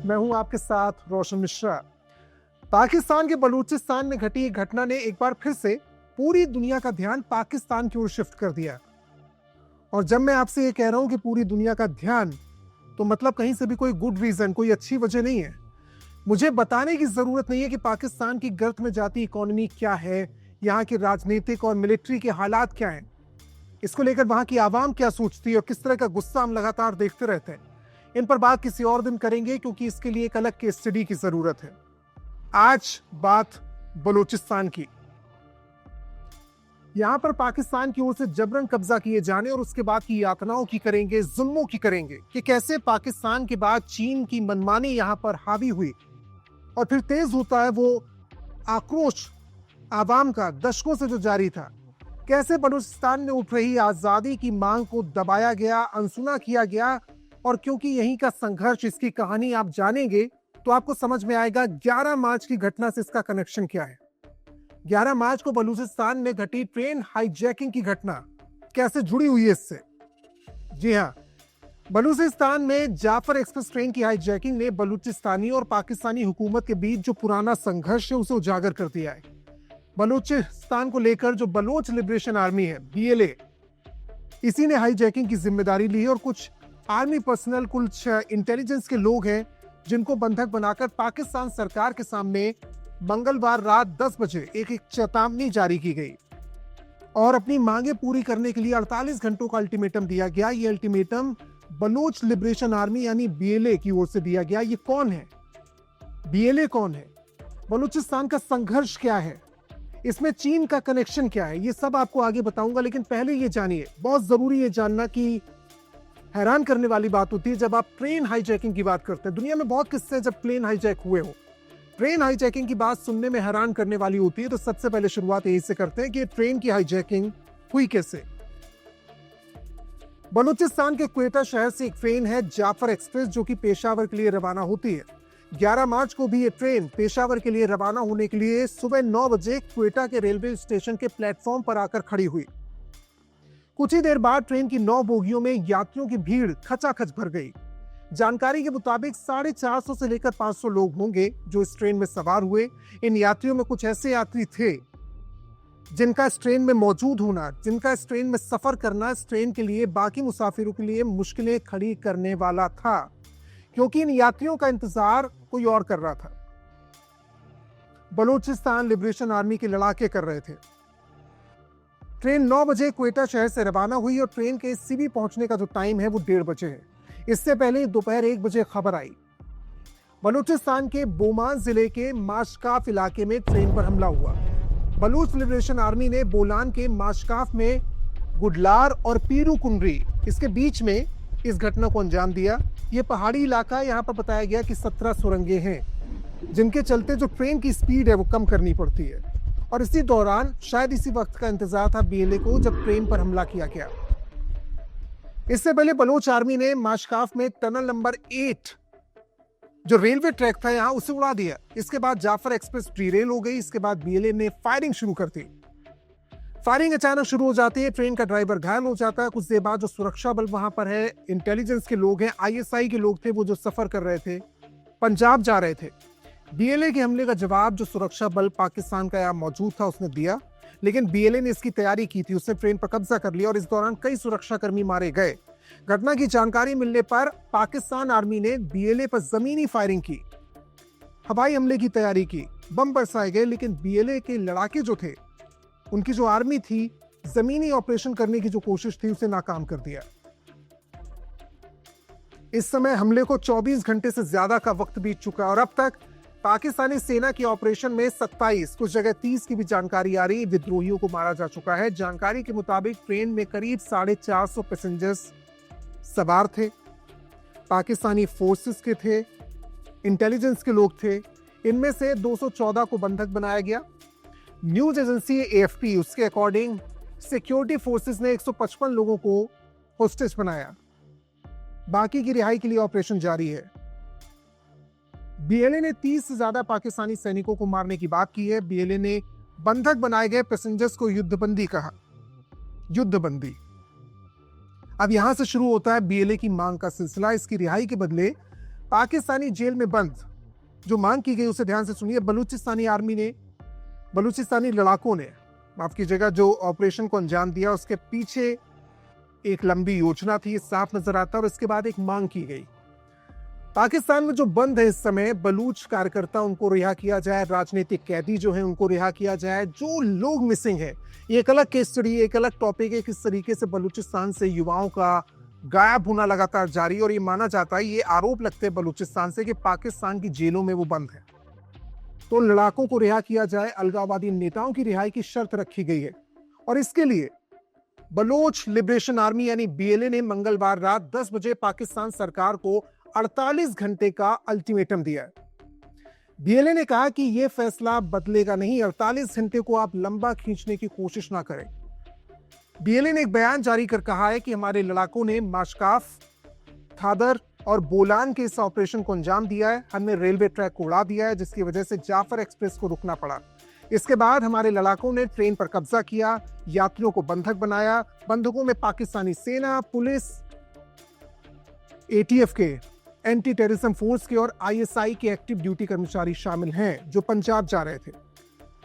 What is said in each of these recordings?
मैं हूं आपके साथ रोशन मिश्रा। पाकिस्तान के बलूचिस्तान में घटी एक घटना ने एक बार फिर से पूरी दुनिया का ध्यान पाकिस्तान की ओर शिफ्ट कर दिया। और जब मैं आपसे ये कह रहा हूं कि पूरी दुनिया का ध्यान, तो मतलब कहीं से भी कोई गुड रीजन, कोई अच्छी वजह नहीं है। मुझे बताने की जरूरत नहीं है कि पाकिस्तान की गर्त में जाती इकोनॉमी क्या है, यहाँ के राजनीतिक और मिलिट्री के हालात क्या हैं, इसको लेकर वहां की आवाम क्या सोचती है और किस तरह का गुस्सा हम लगातार देखते रहते हैं। इन पर बात किसी और दिन करेंगे, क्योंकि इसके लिए एक अलग केस स्टडी की जरूरत है। आज बात बलूचिस्तान की। यहां पर पाकिस्तान की ओर से जबरन कब्जा किए जाने और उसके बाद की यातनाओं की करेंगे, जुल्मों की करेंगे कि कैसे पाकिस्तान के बाद चीन की मनमानी यहां पर हावी हुई और फिर तेज होता है वो आक्रोश आवाम का दशकों से जो जारी था। कैसे बलूचिस्तान में उठ रही आजादी की मांग को दबाया गया, अनसुना किया गया, और क्योंकि यहीं का संघर्ष, इसकी कहानी आप जानेंगे तो आपको समझ में आएगा 11 मार्च की घटना से इसका कनेक्शन क्या है। 11 मार्च को बलूचिस्तान में घटी ट्रेन हाईजैकिंग की घटना कैसे जुड़ी हुई है इससे। जी हाँ, बलूचिस्तान में जाफर एक्सप्रेस ट्रेन की हाईजैकिंग ने बलूचिस्तानी और पाकिस्तानी हुकूमत के बीच जो पुराना संघर्ष है उसे उजागर कर दिया है। बलूचिस्तान को लेकर जो बलोच लिबरेशन आर्मी है, BLA, इसी ने हाईजैकिंग की जिम्मेदारी ली है और कुछ आर्मी पर्सनल, कुछ इंटेलिजेंस के लोग हैं जिनको बंधक बनाकर पाकिस्तान सरकार के सामने मंगलवार रात 10 बजे एक चेतावनी जारी की गई और अपनी मांगे पूरी करने के लिए 48 घंटों का अल्टीमेटम दिया गया। ये अल्टीमेटम बलोच लिबरेशन आर्मी यानी BLA की ओर से दिया गया। ये कौन है? BLA कौन है? बलूचिस्तान का संघर्ष क्या है? इसमें चीन का कनेक्शन क्या है? ये सब आपको आगे बताऊंगा, लेकिन पहले ये जानिए, बहुत जरूरी है जानना कि हैरान करने वाली बात होती है जब आप ट्रेन हाईजैकिंग की बात करते हैं। दुनिया में बहुत किस्से हैं जब प्लेन हाईजैक हुए हो। ट्रेन हाईजैकिंग की बात सुनने में हैरान करने वाली होती है, तो सबसे पहले शुरुआत यही से करते हैं कि ट्रेन की हाईजैकिंग हुई कैसे। बलूचिस्तान के क्वेटा शहर से एक ट्रेन है जाफर एक्सप्रेस, जो कि पेशावर के लिए रवाना होती है। 11 मार्च को भी ये ट्रेन पेशावर के लिए रवाना होने के लिए सुबह 9 बजे क्वेटा के रेलवे स्टेशन के प्लेटफॉर्म पर आकर खड़ी हुई। कुछ ही देर बाद ट्रेन की 9 बोगियों में यात्रियों की भीड़ खचाखच भर गई। जानकारी के मुताबिक 450 से लेकर 500 लोग होंगे जो इस ट्रेन में सवार हुए। इन यात्रियों में कुछ ऐसे यात्री थे जिनका इस ट्रेन में मौजूद होना, जिनका इस ट्रेन में सफर करना इस ट्रेन के लिए, बाकी मुसाफिरों के लिए मुश्किलें खड़ी करने वाला था, क्योंकि इन यात्रियों का इंतजार कोई और कर रहा था। बलूचिस्तान लिबरेशन आर्मी के लड़ाके कर रहे थे। ट्रेन 9 बजे क्वेटा शहर से रवाना हुई और ट्रेन के सिबी पहुंचने का जो टाइम है वो 1:30 बजे है। इससे पहले दोपहर 1 बजे खबर आई, बलूचिस्तान के बोमान जिले के माशकाफ इलाके में ट्रेन पर हमला हुआ। बलूच लिबरेशन आर्मी ने बोलान के माशकाफ में गुडलार और पीरू कुंडरी, इसके बीच में इस घटना को अंजाम दिया। यह पहाड़ी इलाका, यहाँ पर बताया गया कि 17 सुरंगें हैं, जिनके चलते जो ट्रेन की स्पीड है वो कम करनी पड़ती है। और इसी दौरान, शायद इसी वक्त का इंतजार था BLA को, जब ट्रेन पर हमला किया गया। इससे पहले बलोच आर्मी ने माशकाफ में टनल नंबर 8, जो रेलवे ट्रैक था यहां, उसे उड़ा दिया। इसके बाद जाफर एक्सप्रेस डीरेल हो गई। इसके बाद BLA ने फायरिंग शुरू कर दी। फायरिंग अचानक शुरू हो जाती है, ट्रेन का ड्राइवर घायल हो जाता है। कुछ देर बाद जो सुरक्षा बल वहां पर है, इंटेलिजेंस के लोग हैं, ISI के लोग थे, वो जो सफर कर रहे थे, पंजाब जा रहे थे, BLA के हमले का जवाब जो सुरक्षा बल पाकिस्तान का यहाँ मौजूद था उसने दिया। लेकिन BLA ने इसकी तैयारी की थी, उसने ट्रेन पर कब्जा कर लिया और इस दौरान कई सुरक्षाकर्मी मारे गए। घटना की जानकारी मिलने पर पाकिस्तान आर्मी ने BLA पर जमीनी फायरिंग की, हवाई हमले की तैयारी की, बम बरसाए गए। लेकिन BLA के लड़ाके जो थे, उनकी जो आर्मी थी, जमीनी ऑपरेशन करने की जो कोशिश थी उसे नाकाम कर दिया। इस समय हमले को 24 घंटे से ज्यादा का वक्त बीत चुका है और अब तक पाकिस्तानी सेना की ऑपरेशन में 27, कुछ जगह 30 की भी जानकारी आ रही, विद्रोहियों को मारा जा चुका है। जानकारी के मुताबिक ट्रेन में करीब 450 पैसेंजर्स सवार थे, पाकिस्तानी फोर्सेस के थे, इंटेलिजेंस के लोग थे। इनमें से 214 को बंधक बनाया गया। न्यूज एजेंसी AFP, उसके अकॉर्डिंग सिक्योरिटी फोर्सेस ने 155 लोगों को होस्टेज बनाया। बाकी की रिहाई के लिए ऑपरेशन जारी है। BLA ने 30 से ज्यादा पाकिस्तानी सैनिकों को मारने की बात की है। BLA ने बंधक बनाए गए पैसेंजर्स को युद्धबंदी कहा। युद्धबंदी। अब यहां से शुरू होता है BLA की मांग का सिलसिला। इसकी रिहाई के बदले पाकिस्तानी जेल में बंद जो मांग की गई उसे ध्यान से सुनिए। बलूचिस्तानी आर्मी ने, बलूचिस्तानी लड़ाकों ने, माफ कीजिएगा, जो ऑपरेशन को अंजाम दिया उसके पीछे एक लंबी योजना थी, साफ नजर आता है। और इसके बाद एक मांग की गई, पाकिस्तान में जो बंद है इस समय बलूच कार्यकर्ता, उनको रिहा किया जाए, राजनीतिक कैदी जो है उनको रिहा किया जाए, जो लोग मिसिंग है। ये एक अलग केस स्टडी, एक अलग टॉपिक है, किस तरीके से बलूचिस्तान से युवाओं का गायब होना लगातार जारी। और ये माना जाता है, ये आरोप लगते हैं बलूचिस्तान से कि पाकिस्तान की जेलों में वो बंद है। तो लड़ाकों को रिहा किया जाए, अलगाववादी नेताओं की रिहाई की शर्त रखी गई है। और इसके लिए बलोच लिबरेशन आर्मी यानी बीएलए ने मंगलवार रात 10 बजे पाकिस्तान सरकार को 48 घंटे का अल्टीमेटम दिया है। बीएलए ने कहा कि यह फैसला बदलेगा नहीं, 48 घंटे को आप लंबा खींचने की कोशिश ना करें। बीएलए ने एक बयान जारी कर कहा है कि हमारे लड़ाकों ने माशकाफ, थादर और बोलान के इस ऑपरेशन को अंजाम दिया है। हमने रेलवे ट्रैक को उड़ा दिया है, जिसकी वजह से जाफर एक्सप्रेस को रुकना पड़ा। इसके बाद हमारे लड़ाकों ने ट्रेन पर कब्जा किया, यात्रियों को बंधक बनाया। बंधकों में पाकिस्तानी सेना, पुलिस, एटीएफ के, एंटी टेररिज्म फोर्स के और आईएसआई के एक्टिव ड्यूटी कर्मचारी शामिल हैं जो पंजाब जा रहे थे।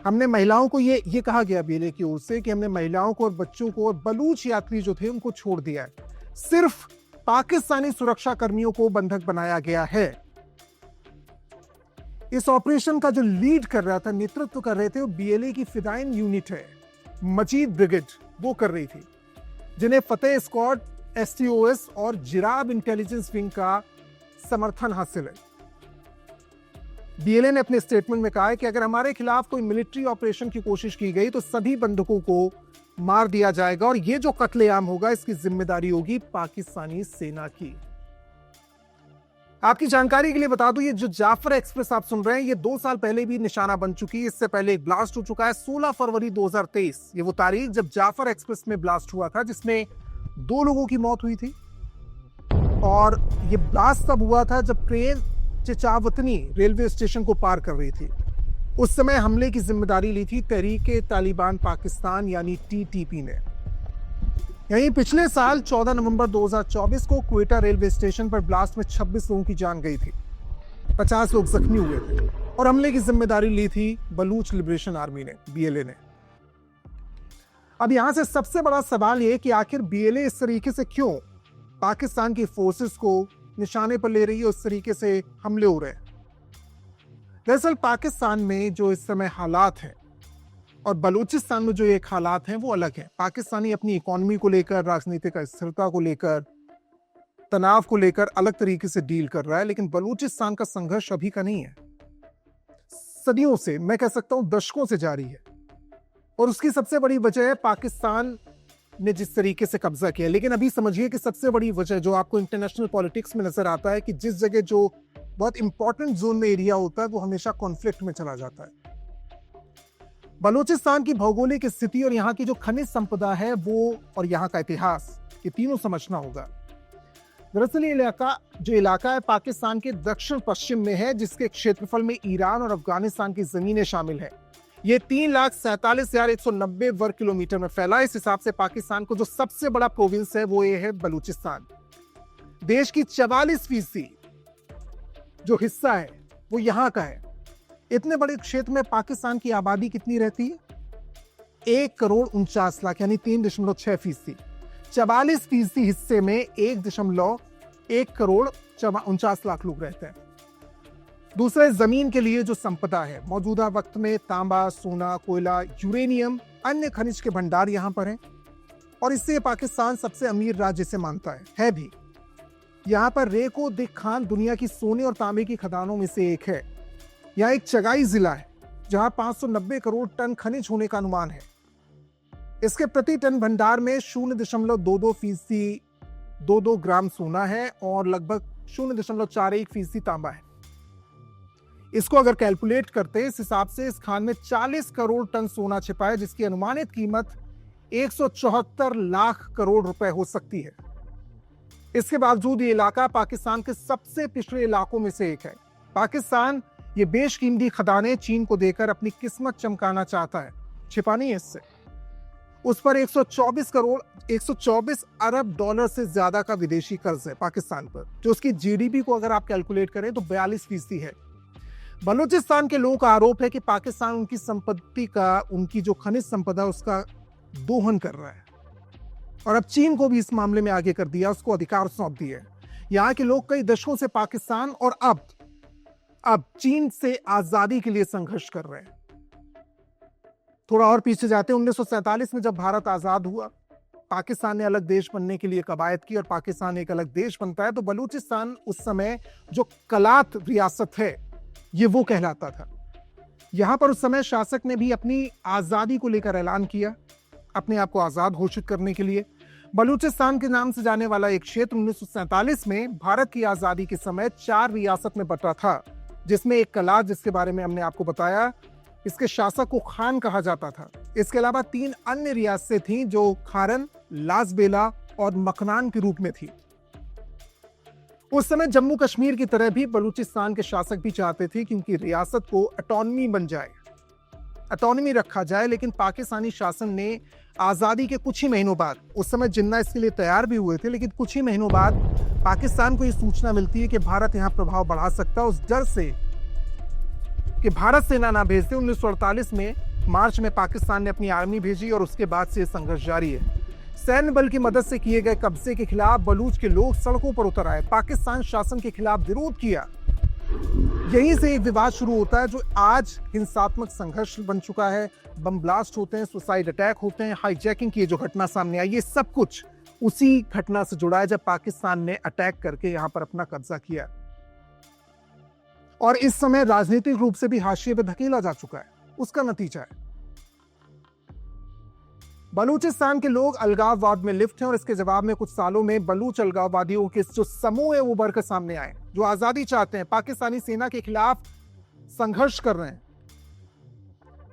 हमने महिलाओं को, ये कहा गया बीएलए की ओर से कि हमने महिलाओं को और बच्चों को और बलूच यात्री जो थे उनको छोड़ दिया है। सिर्फ पाकिस्तानी सुरक्षा कर्मियों को बंधक बनाया गया है। इस ऑपरेशन का जो लीड कर रहा था, नेतृत्व कर रहे थे, वो बीएलए की फिदाइन यूनिट है, मजीद ब्रिगेड, वो कर रही थी, जिन्हें फतेह स्क्वाड, एसटीओएस और जिराब इंटेलिजेंस विंग का समर्थन हासिल है। बीएलए ने अपने स्टेटमेंट में कहा है कि अगर हमारे खिलाफ कोई मिलिट्री ऑपरेशन की कोशिश की गई तो सभी बंधकों को मार दिया जाएगा और ये जो कत्लेआम होगा इसकी जिम्मेदारी होगी पाकिस्तानी सेना की। आपकी जानकारी के लिए बता दूं, ये जो जाफर एक्सप्रेस आप सुन रहे हैं, ये 2 साल पहले भी निशाना बन चुकी है। इससे पहले एक ब्लास्ट हो चुका है 16 फरवरी 2023, ये वो तारीख जब जाफर एक्सप्रेस में ब्लास्ट हुआ था, जिसमें 2 लोगों की मौत हुई थी। और ये ब्लास्ट तब हुआ था जब ट्रेन चिचावतनी रेलवे स्टेशन को पार कर रही थी। उस समय हमले की जिम्मेदारी ली थी तहरीक-ए-तालिबान पाकिस्तान यानी टीटीपी ने। यहीं पिछले साल 14 नवंबर 2024 को क्वेटा रेलवे स्टेशन पर ब्लास्ट में 26 लोगों की जान गई थी, 50 लोग जख्मी हुए थे और हमले की जिम्मेदारी ली थी बलूच लिबरेशन आर्मी ने, बीएलए ने। अब यहां से सबसे बड़ा सवाल यह कि आखिर बीएलए इस तरीके से क्यों पाकिस्तान की फोर्सेस को निशाने पर ले रही है, उस तरीके से हमले हो रहे हैं। दरअसल पाकिस्तान में जो इस समय हालात हैं और बलूचिस्तान में जो एक हालात हैं वो अलग है। पाकिस्तानी अपनी इकोनॉमी को लेकर, राजनीतिक अस्थिरता को लेकर, तनाव को लेकर अलग तरीके से डील कर रहा है, लेकिन बलूचिस्तान का संघर्ष अभी का नहीं है, सदियों से, मैं कह सकता हूं दशकों से जारी है। और उसकी सबसे बड़ी वजह है पाकिस्तान ने जिस तरीके से कब्जा किया। लेकिन अभी समझिए कि सबसे बड़ी वजह जो आपको इंटरनेशनल पॉलिटिक्स में नजर आता है कि जिस जगह जो बहुत इंपॉर्टेंट जोन में एरिया होता है वो हमेशा कॉन्फ्लिक्ट में चला जाता है। बलूचिस्तान की भौगोलिक स्थिति और यहाँ की जो खनिज संपदा है वो, और यहाँ का इतिहास, ये तीनों समझना होगा। दरअसल ये जो इलाका है पाकिस्तान के दक्षिण पश्चिम में है, जिसके क्षेत्रफल में ईरान और अफगानिस्तान की जमीनें शामिल है। ये 3,47,190 वर्ग किलोमीटर में फैला है। इस हिसाब से पाकिस्तान को जो सबसे बड़ा प्रोविंस है वो ये है बलूचिस्तान। देश की 44% जो हिस्सा है वो यहाँ का है। इतने बड़े क्षेत्र में पाकिस्तान की आबादी कितनी रहती है? 1,49,00,000 यानी 3.6%। 44% हिस्से में 1,49,00,000 लोग रहते हैं। दूसरे, जमीन के लिए जो संपदा है, मौजूदा वक्त में तांबा, सोना, कोयला, यूरेनियम, अन्य खनिज के भंडार यहां पर हैं और इससे पाकिस्तान सबसे अमीर राज्य से मानता है भी। यहां पर रेको दिख खान दुनिया की सोने और तांबे की खदानों में से एक है। यहाँ एक चगाई जिला है जहां 590 करोड़ टन खनिज होने का अनुमान है। इसके प्रति टन भंडार में 0.22% 2 ग्राम सोना है और लगभग 0.41% तांबा है। इसको अगर कैलकुलेट करते हैं, इस हिसाब से इस खान में 40 करोड़ टन सोना छिपा है, जिसकी अनुमानित कीमत 174 लाख करोड़ रुपए हो सकती है। इसके बावजूद ये इलाका पाकिस्तान के सबसे पिछड़े इलाकों में से एक है। पाकिस्तान ये बेशकीमती खदानें चीन को देकर अपनी किस्मत चमकाना चाहता है, छिपा नहीं है इससे। उस पर 124 अरब डॉलर से ज्यादा का विदेशी कर्ज है पाकिस्तान पर, जो उसकी जीडीपी को अगर आप कैलकुलेट करें तो 42% है। बलूचिस्तान के लोगों का आरोप है कि पाकिस्तान उनकी संपत्ति का, उनकी जो खनिज संपदा उसका दोहन कर रहा है और अब चीन को भी इस मामले में आगे कर दिया, उसको अधिकार सौंप दिए। यहाँ के लोग कई दशकों से पाकिस्तान और अब चीन से आजादी के लिए संघर्ष कर रहे हैं। थोड़ा और पीछे जाते हैं, 1947 में जब भारत आजाद हुआ, पाकिस्तान ने अलग देश बनने के लिए कवायद की और पाकिस्तान एक अलग देश बनता है, तो बलूचिस्तान उस समय जो कलात रियासत है ये वो कहलाता था। यहां पर उस समय शासक ने भी अपनी आजादी को लेकर ऐलान किया, अपने आप को आजाद घोषित करने के लिए। बलूचिस्तान के नाम से जाने वाला एक क्षेत्र 1947 में भारत की आजादी के समय 4 रियासत में बटा था, जिसमें एक कलात, जिसके बारे में हमने आपको बताया, इसके शासक को खान कहा जाता था। इसके अलावा 3 अन्य रियासतें थीं जो खारन, लासबेला और मकनान के रूप में थी। उस समय जम्मू कश्मीर की तरह भी बलूचिस्तान के शासक भी चाहते थे कि उनकी रियासत को ऑटोनॉमी बन जाए, ऑटोनॉमी रखा जाए, लेकिन पाकिस्तानी शासन ने आजादी के कुछ ही महीनों बाद, उस समय जिन्ना इसके लिए तैयार भी हुए थे, लेकिन कुछ ही महीनों बाद पाकिस्तान को यह सूचना मिलती है कि भारत यहां प्रभाव बढ़ा सकता है। उस डर से कि भारत सेना ना भेजते, 1948 में मार्च में पाकिस्तान ने अपनी आर्मी भेजी और उसके बाद से संघर्ष जारी है। सैन्य बल की मदद से किए गए कब्जे के खिलाफ बलूच के लोग सड़कों पर उतर आए, पाकिस्तान शासन के खिलाफ विरोध किया। यहीं से एक विवाद शुरू होता है जो आज हिंसात्मक संघर्ष बन चुका है। बम ब्लास्ट होते हैं, सुसाइड अटैक होते हैं, हाईजैकिंग की जो घटना सामने आई, ये सब कुछ उसी घटना से जुड़ा है जब पाकिस्तान ने अटैक करके यहां पर अपना कब्जा किया और इस समय राजनीतिक रूप से भी हाशिए पे धकेला जा चुका है। उसका नतीजा है बलूचिस्तान के लोग अलगाववाद में लिप्त हैं और इसके जवाब में कुछ सालों में बलूच अलगाववादियों के जो समूह है वो उभर कर सामने आए, जो आजादी चाहते हैं, पाकिस्तानी सेना के खिलाफ संघर्ष कर रहे हैं।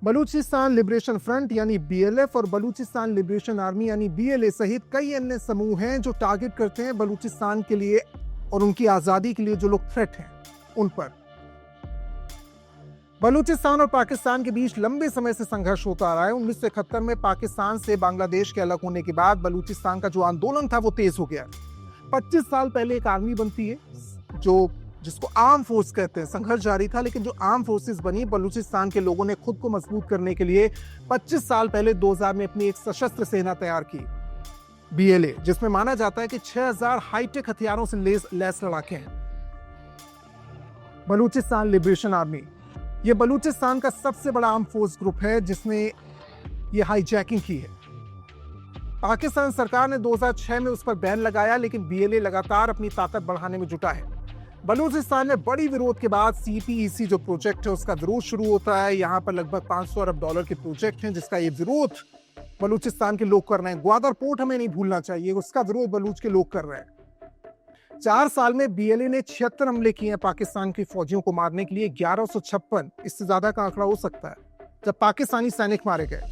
बलूचिस्तान लिबरेशन फ्रंट यानी बीएलएफ और बलूचिस्तान लिबरेशन आर्मी यानी बीएलए सहित कई अन्य समूह हैं जो टारगेट करते हैं बलूचिस्तान के लिए और उनकी आजादी के लिए जो लोग थ्रेट हैं उन पर। बलूचिस्तान और पाकिस्तान के बीच लंबे समय से संघर्ष होता आ रहा है। 1971 में पाकिस्तान से बांग्लादेश के अलग होने के बाद बलूचिस्तान का जो आंदोलन था वो तेज हो गया। 25 साल पहले एक आर्मी बनती है जिसको आर्म फोर्स कहते हैं। संघर्ष जारी था, लेकिन जो आर्म फोर्सेस बनी, बलूचिस्तान के लोगों ने खुद को मजबूत करने के लिए 25 साल पहले 2000 में अपनी एक सशस्त्र सेना तैयार की, बीएलए, जिसमें माना जाता है कि 6000 हाईटेक हथियारों से लैस लड़ाके हैं। बलूचिस्तान लिबरेशन आर्मी ये बलूचिस्तान का सबसे बड़ा आर्म फोर्स ग्रुप है जिसने ये हाईजैकिंग की है। पाकिस्तान सरकार ने 2006 में उस पर बैन लगाया, लेकिन बीएलए लगातार अपनी ताकत बढ़ाने में जुटा है। बलूचिस्तान में बड़ी विरोध के बाद सीपीईसी जो प्रोजेक्ट है उसका विरोध शुरू होता है। यहाँ पर लगभग 500 अरब डॉलर के प्रोजेक्ट हैं जिसका ये विरोध बलूचिस्तान के लोग कर रहे हैं। ग्वादर पोर्ट हमें नहीं भूलना चाहिए, उसका विरोध बलूच के लोग कर रहे हैं। 4 साल में बीएलए ने 76 हमले किए हैं पाकिस्तान की फौजियों को मारने के लिए, 1156, इससे ज्यादा का आंकड़ा हो सकता है, जब पाकिस्तानी सैनिक मारे गए।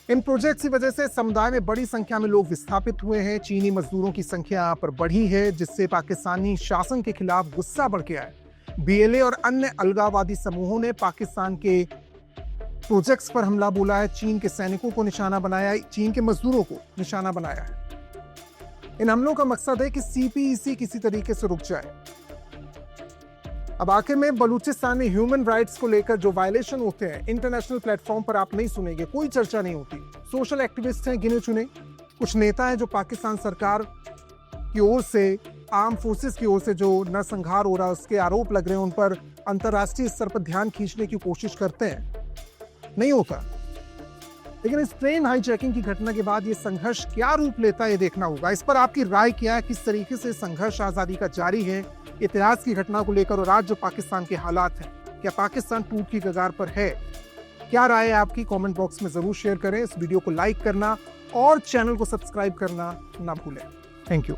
इन प्रोजेक्ट की वजह से समुदाय में बड़ी संख्या में लोग विस्थापित हुए हैं। चीनी मजदूरों की संख्या यहाँ पर बढ़ी है, जिससे पाकिस्तानी शासन के खिलाफ गुस्सा बढ़ गया है। बीएलए और अन्य अलगाववादी समूहों ने पाकिस्तान के प्रोजेक्ट्स पर हमला बोला है, चीन के सैनिकों को निशाना बनाया, चीन के मजदूरों को निशाना बनाया है। इन हमलों का मकसद है कि सीपीईसी किसी तरीके से रुक जाए। अब आखिर में बलूचिस्तान में ह्यूमन राइट्स को लेकर जो वायलेशन होते हैं इंटरनेशनल प्लेटफॉर्म पर आप नहीं सुनेंगे, कोई चर्चा नहीं होती। सोशल एक्टिविस्ट हैं गिने चुने, कुछ नेता हैं जो पाकिस्तान सरकार की ओर से, आर्म फोर्सेस की ओर से जो नरसंहार हो रहा है उसके आरोप लग रहे हैं, उन पर अंतर्राष्ट्रीय स्तर पर ध्यान खींचने की कोशिश करते हैं, नहीं होता। लेकिन इस ट्रेन हाईजैकिंग की घटना के बाद ये संघर्ष क्या रूप लेता है ये देखना होगा। इस पर आपकी राय क्या है, किस तरीके से संघर्ष आजादी का जारी है इतिहास की घटना को लेकर, और आज जो पाकिस्तान के हालात हैं, क्या पाकिस्तान टूट की कगार पर है? क्या राय है आपकी? कमेंट बॉक्स में जरूर शेयर करें। इस वीडियो को लाइक करना और चैनल को सब्सक्राइब करना ना भूलें। Thank you.